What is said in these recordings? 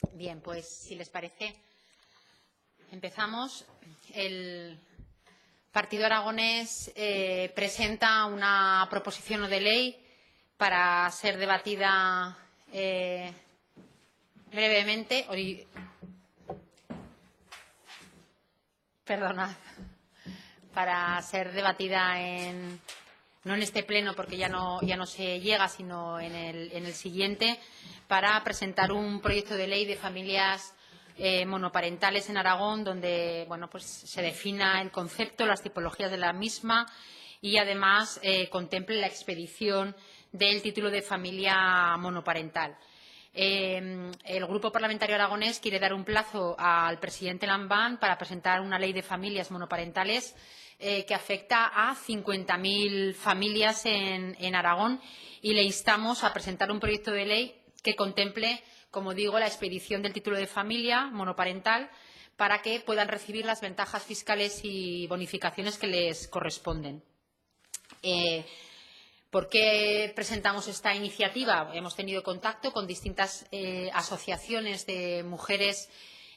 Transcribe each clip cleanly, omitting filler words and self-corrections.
Bien, pues si les parece, empezamos. El Partido Aragonés presenta una proposición no de ley para ser debatida brevemente. Perdonad. Para ser debatida no en este pleno, porque ya no se llega, sino en el siguiente, para presentar un proyecto de ley de familias monoparentales en Aragón, donde pues se defina el concepto, las tipologías de la misma y además contemple la expedición del título de familia monoparental. El Grupo Parlamentario Aragonés quiere dar un plazo al presidente Lambán para presentar una ley de familias monoparentales que afecta a 50.000 familias en Aragón, y le instamos a presentar un proyecto de ley que contemple, como digo, la expedición del título de familia monoparental para que puedan recibir las ventajas fiscales y bonificaciones que les corresponden. ¿Por qué presentamos esta iniciativa? Hemos tenido contacto con distintas asociaciones de mujeres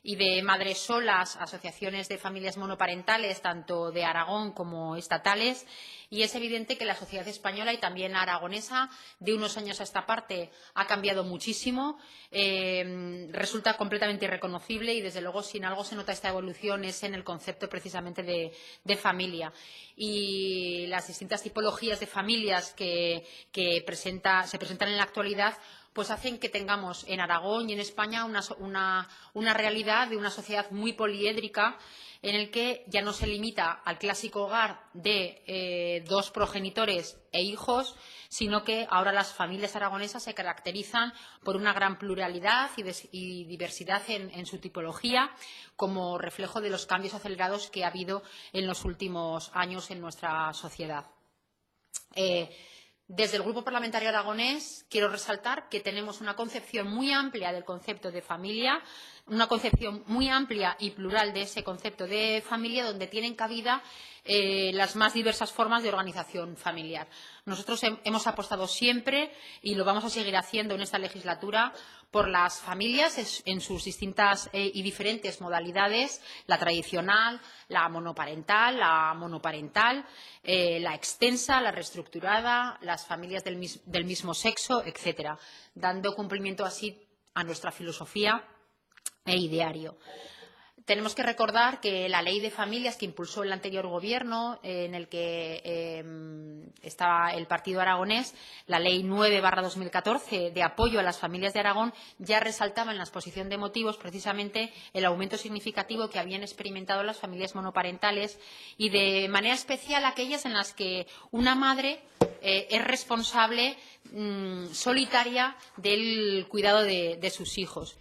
y de madres solas, asociaciones de familias monoparentales, tanto de Aragón como estatales, y es evidente que la sociedad española y también la aragonesa, de unos años a esta parte, ha cambiado muchísimo. Resulta completamente irreconocible y, desde luego, si en algo se nota esta evolución es en el concepto precisamente de familia. Y las distintas tipologías de familias que se presentan en la actualidad pues hacen que tengamos en Aragón y en España una realidad de una sociedad muy poliédrica, en el que ya no se limita al clásico hogar de dos progenitores e hijos, sino que ahora las familias aragonesas se caracterizan por una gran pluralidad y diversidad en su tipología, como reflejo de los cambios acelerados que ha habido en los últimos años en nuestra sociedad. Desde el Grupo Parlamentario Aragonés quiero resaltar que tenemos una concepción muy amplia del concepto de familia, una concepción muy amplia y plural de ese concepto de familia, donde tienen cabida las más diversas formas de organización familiar. Nosotros hemos apostado siempre, y lo vamos a seguir haciendo en esta legislatura, por las familias en sus distintas y diferentes modalidades: la tradicional, la monoparental, la monoparental, la extensa, la reestructurada, las familias del mismo sexo, etcétera, dando cumplimiento así a nuestra filosofía e ideario. Tenemos que recordar que la Ley de Familias que impulsó el anterior Gobierno, en el que estaba el Partido Aragonés, la Ley 9/2014 de apoyo a las familias de Aragón, ya resaltaba en la exposición de motivos precisamente el aumento significativo que habían experimentado las familias monoparentales, y de manera especial aquellas en las que una madre es responsable solitaria del cuidado de sus hijos.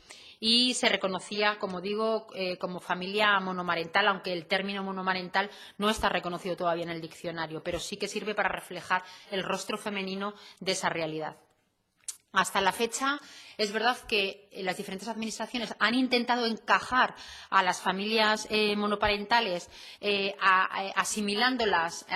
Y se reconocía, como digo, como familia monomarental, aunque el término monomarental no está reconocido todavía en el diccionario, pero sí que sirve para reflejar el rostro femenino de esa realidad. Hasta la fecha, es verdad que las diferentes administraciones han intentado encajar a las familias monoparentales, asimilándolas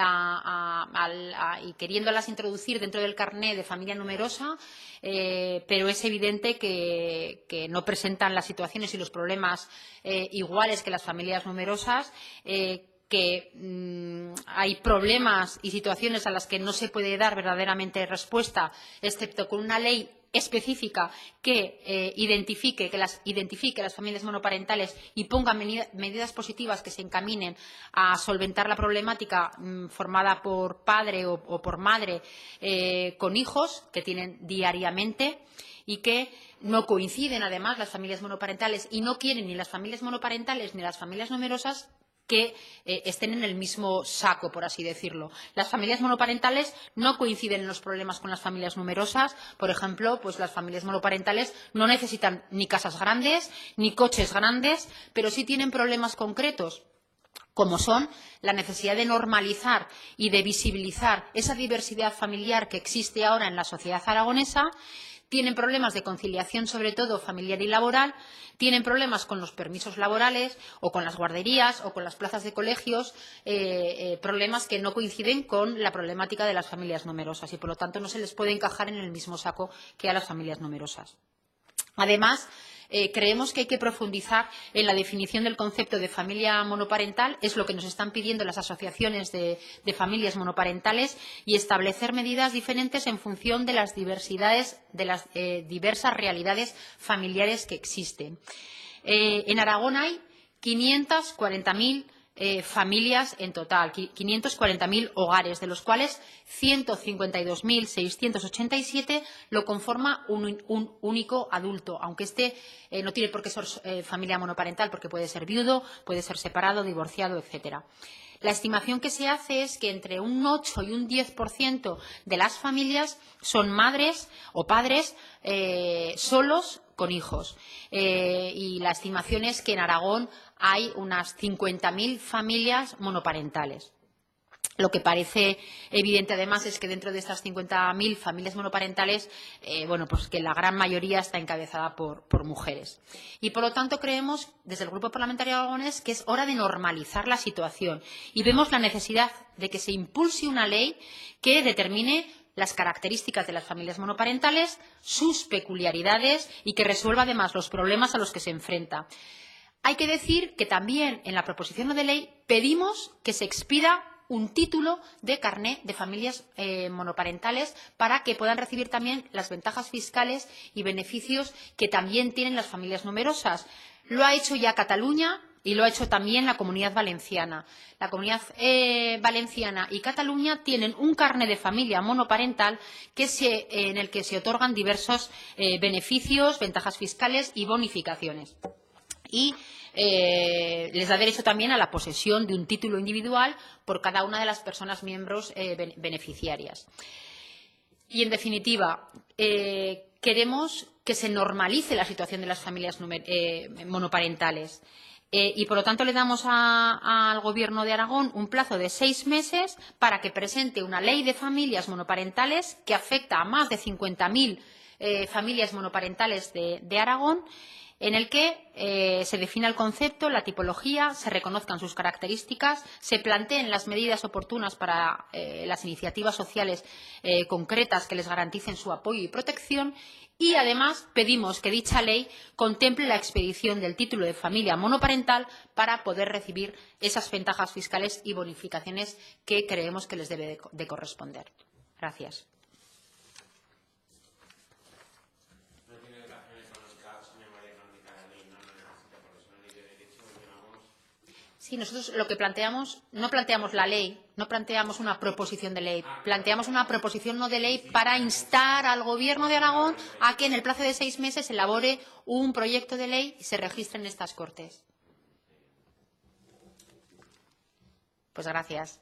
y queriéndolas introducir dentro del carné de familia numerosa, pero es evidente que no presentan las situaciones y los problemas iguales que las familias numerosas, que hay problemas y situaciones a las que no se puede dar verdaderamente respuesta, excepto con una ley específica que identifique las familias monoparentales y ponga medidas positivas que se encaminen a solventar la problemática formada por padre o por madre con hijos que tienen diariamente, y que no coinciden además las familias monoparentales, y no quieren ni las familias monoparentales ni las familias numerosas que estén en el mismo saco, por así decirlo. Las familias monoparentales no coinciden en los problemas con las familias numerosas. Por ejemplo, pues las familias monoparentales no necesitan ni casas grandes ni coches grandes, pero sí tienen problemas concretos, como son la necesidad de normalizar y de visibilizar esa diversidad familiar que existe ahora en la sociedad aragonesa. Tienen problemas de conciliación, sobre todo familiar y laboral, tienen problemas con los permisos laborales o con las guarderías o con las plazas de colegios, problemas que no coinciden con la problemática de las familias numerosas, y por lo tanto no se les puede encajar en el mismo saco que a las familias numerosas. Además, creemos que hay que profundizar en la definición del concepto de familia monoparental, es lo que nos están pidiendo las asociaciones de familias monoparentales, y establecer medidas diferentes en función de las diversidades, de las diversas realidades familiares que existen. En Aragón hay 540.000 familias en total, 540.000 hogares, de los cuales 152.687 lo conforma un único adulto, aunque no tiene por qué ser familia monoparental, porque puede ser viudo, puede ser separado, divorciado, etcétera. La estimación que se hace es que entre un 8 y un 10% de las familias son madres o padres solos con hijos. Y la estimación es que en Aragón hay unas 50.000 familias monoparentales. Lo que parece evidente, además, es que dentro de estas 50.000 familias monoparentales, pues que la gran mayoría está encabezada por mujeres. Y, por lo tanto, creemos, desde el Grupo Parlamentario aragonés, que es hora de normalizar la situación. Y vemos la necesidad de que se impulse una ley que determine las características de las familias monoparentales, sus peculiaridades y que resuelva, además, los problemas a los que se enfrenta. Hay que decir que también en la proposición no de ley pedimos que se expida un título de carné de familias monoparentales para que puedan recibir también las ventajas fiscales y beneficios que también tienen las familias numerosas. Lo ha hecho ya Cataluña y lo ha hecho también la Comunidad Valenciana. La Comunidad Valenciana y Cataluña tienen un carné de familia monoparental en el que se otorgan diversos beneficios, ventajas fiscales y bonificaciones. Y les da derecho también a la posesión de un título individual por cada una de las personas miembros beneficiarias. Y, en definitiva, queremos que se normalice la situación de las familias monoparentales. Y, por lo tanto, le damos al Gobierno de Aragón un plazo de 6 meses para que presente una ley de familias monoparentales que afecta a más de 50.000 familias monoparentales de Aragón, en el que se defina el concepto, la tipología, se reconozcan sus características, se planteen las medidas oportunas para las iniciativas sociales concretas que les garanticen su apoyo y protección, y, además, pedimos que dicha ley contemple la expedición del título de familia monoparental para poder recibir esas ventajas fiscales y bonificaciones que creemos que les debe de corresponder. Gracias. Sí, nosotros lo que planteamos, no planteamos la ley, no planteamos una proposición de ley, planteamos una proposición no de ley para instar al Gobierno de Aragón a que en el plazo de 6 meses elabore un proyecto de ley y se registre en estas Cortes. Pues gracias.